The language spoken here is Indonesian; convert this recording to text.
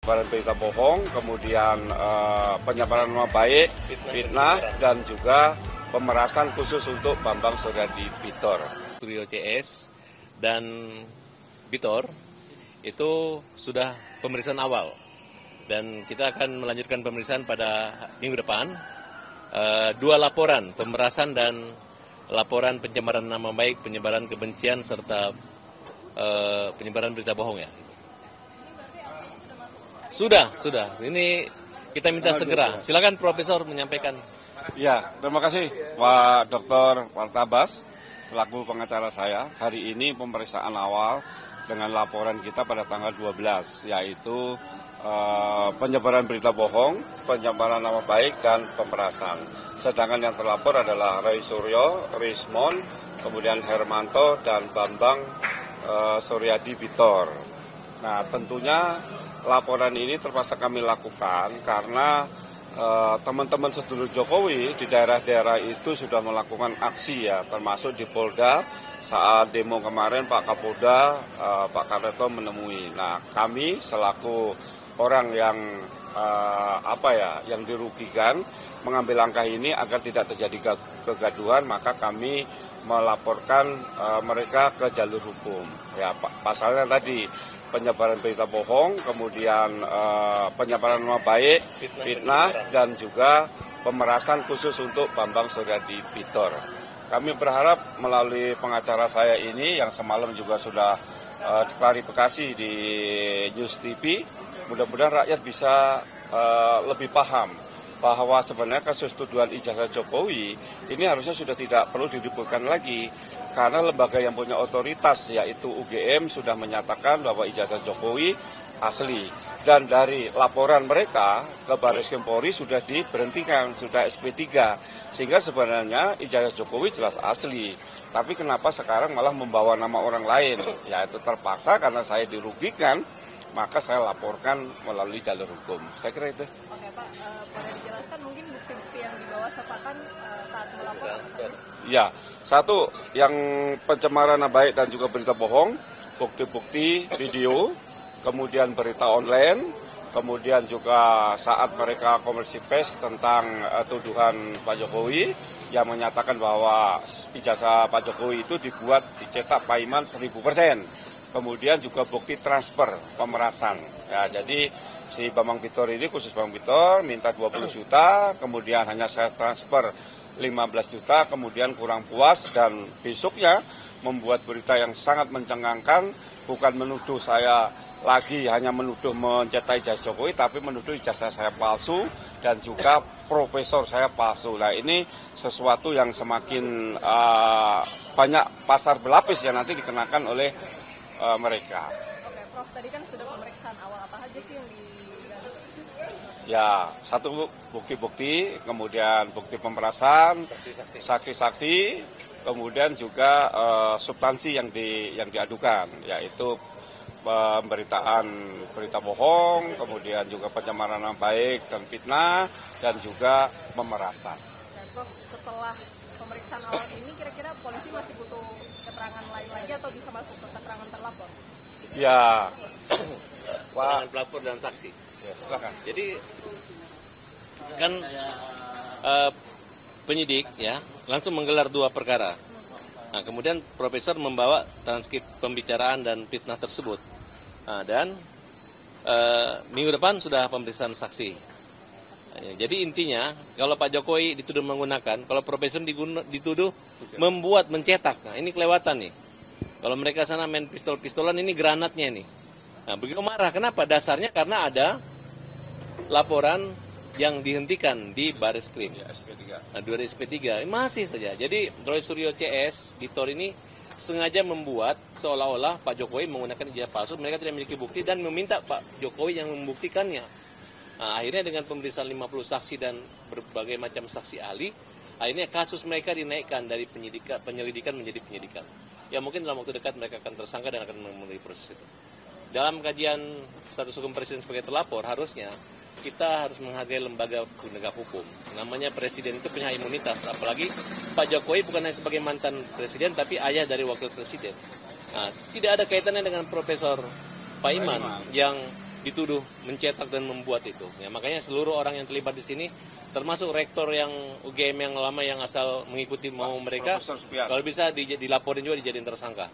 penyebaran berita bohong, kemudian penyebaran nama baik, fitnah, dan juga pemerasan khusus untuk Bambang Suryadi Bitor. Trio CS dan Bitor itu sudah pemeriksaan awal dan kita akan melanjutkan pemeriksaan pada minggu depan. 2 laporan pemerasan dan laporan pencemaran nama baik, penyebaran kebencian serta penyebaran berita bohong ya. Sudah. Ini kita minta segera. Silakan Profesor menyampaikan. Ya, terima kasih Pak Dr. Wartabas selaku pengacara saya. Hari ini pemeriksaan awal dengan laporan kita pada tanggal 12, yaitu penyebaran berita bohong, penyebaran nama baik, dan pemerasan. Sedangkan yang terlapor adalah Roy Suryo, Rismon, kemudian Hermanto, dan Bambang Suryadi Bitor. Nah, tentunya laporan ini terpaksa kami lakukan karena teman-teman sedulur Jokowi di daerah-daerah itu sudah melakukan aksi ya, termasuk di Polda saat demo kemarin Pak Kapolda, Pak Kareto menemui. Nah, kami selaku orang yang yang dirugikan mengambil langkah ini agar tidak terjadi kegaduhan, maka kami melaporkan mereka ke jalur hukum. Ya, pasalnya tadi penyebaran berita bohong, kemudian penyebaran nama baik, fitnah, dan juga pemerasan khusus untuk Bambang Suryadi Bitor. Kami berharap melalui pengacara saya ini yang semalam juga sudah klarifikasi di News TV, mudah-mudahan rakyat bisa lebih paham bahwa sebenarnya kasus tuduhan ijazah Jokowi ini harusnya sudah tidak perlu diributkan lagi. Karena lembaga yang punya otoritas yaitu UGM sudah menyatakan bahwa ijazah Jokowi asli. Dan dari laporan mereka ke Barreskrim Polri sudah diberhentikan, sudah SP3. Sehingga sebenarnya ijazah Jokowi jelas asli. Tapi kenapa sekarang malah membawa nama orang lain? Ya itu terpaksa karena saya dirugikan, maka saya laporkan melalui jalur hukum. Saya kira itu. Oke Pak, boleh dijelaskan mungkin bukti-bukti yang dibawa Sepakan saat melapor? Ya, satu, yang pencemaran nama baik dan juga berita bohong, bukti-bukti video, kemudian berita online, kemudian juga saat mereka konversi pers tentang tuduhan Pak Jokowi yang menyatakan bahwa ijazah Pak Jokowi itu dicetak Pak Iman 1000%. Kemudian juga bukti transfer pemerasan. Ya, jadi si Bambang Bitor ini, khusus Bambang Bitor, minta 20 juta, kemudian hanya saya transfer 15 juta, kemudian kurang puas dan besoknya membuat berita yang sangat mencengangkan, bukan menuduh saya lagi hanya menuduh mencetak ijazah Jokowi, tapi menuduh ijazah saya palsu dan juga profesor saya palsu. Nah, ini sesuatu yang semakin banyak pasar berlapis yang nanti dikenakan oleh mereka. Oke, Prof, tadi kan sudah pemeriksaan awal, apa aja sih yang Ya, satu bukti-bukti, kemudian bukti pemerasan, saksi-saksi, kemudian juga substansi yang diadukan, yaitu pemberitaan berita bohong, kemudian juga pencemaran nama baik dan fitnah, dan juga pemerasan. Dan Prof, setelah pemeriksaan awal ini kira-kira polisi masih butuh keterangan lain lagi atau bisa masuk ke keterangan terlapor? Ya, Keterangan pelapor dan saksi. Ya, silakan. Jadi kan penyidik ya langsung menggelar 2 perkara. Nah, kemudian Profesor membawa transkrip pembicaraan dan fitnah tersebut. Nah, dan minggu depan sudah pemeriksaan saksi. Nah, jadi intinya kalau Pak Jokowi dituduh menggunakan, kalau Profesor dituduh membuat, mencetak. Nah, ini kelewatan nih. Kalau mereka sana main pistol-pistolan, ini granatnya nih. Nah, begitu marah. Kenapa? Dasarnya karena ada laporan yang dihentikan di Barreskrim. Ya, SP3. Nah, 2 SP3 masih saja. Jadi Roy Suryo CS Bitor ini sengaja membuat seolah-olah Pak Jokowi menggunakan ijazah palsu. Mereka tidak memiliki bukti dan meminta Pak Jokowi yang membuktikannya. Nah, akhirnya dengan pemeriksaan 50 saksi dan berbagai macam saksi ahli, akhirnya kasus mereka dinaikkan dari penyelidikan menjadi penyidikan. Ya mungkin dalam waktu dekat mereka akan tersangka dan akan memenuhi proses itu. Dalam kajian status hukum presiden sebagai terlapor, harusnya kita harus menghargai lembaga penegak hukum. Namanya presiden itu punya imunitas, apalagi Pak Jokowi bukan hanya sebagai mantan presiden, tapi ayah dari wakil presiden. Nah, tidak ada kaitannya dengan Profesor Pak Iman yang dituduh mencetak dan membuat itu. Ya, makanya seluruh orang yang terlibat di sini, termasuk rektor yang UGM yang lama yang asal mengikuti mau mereka, Profesor Supian. kalau bisa dilaporin juga dijadiin tersangka.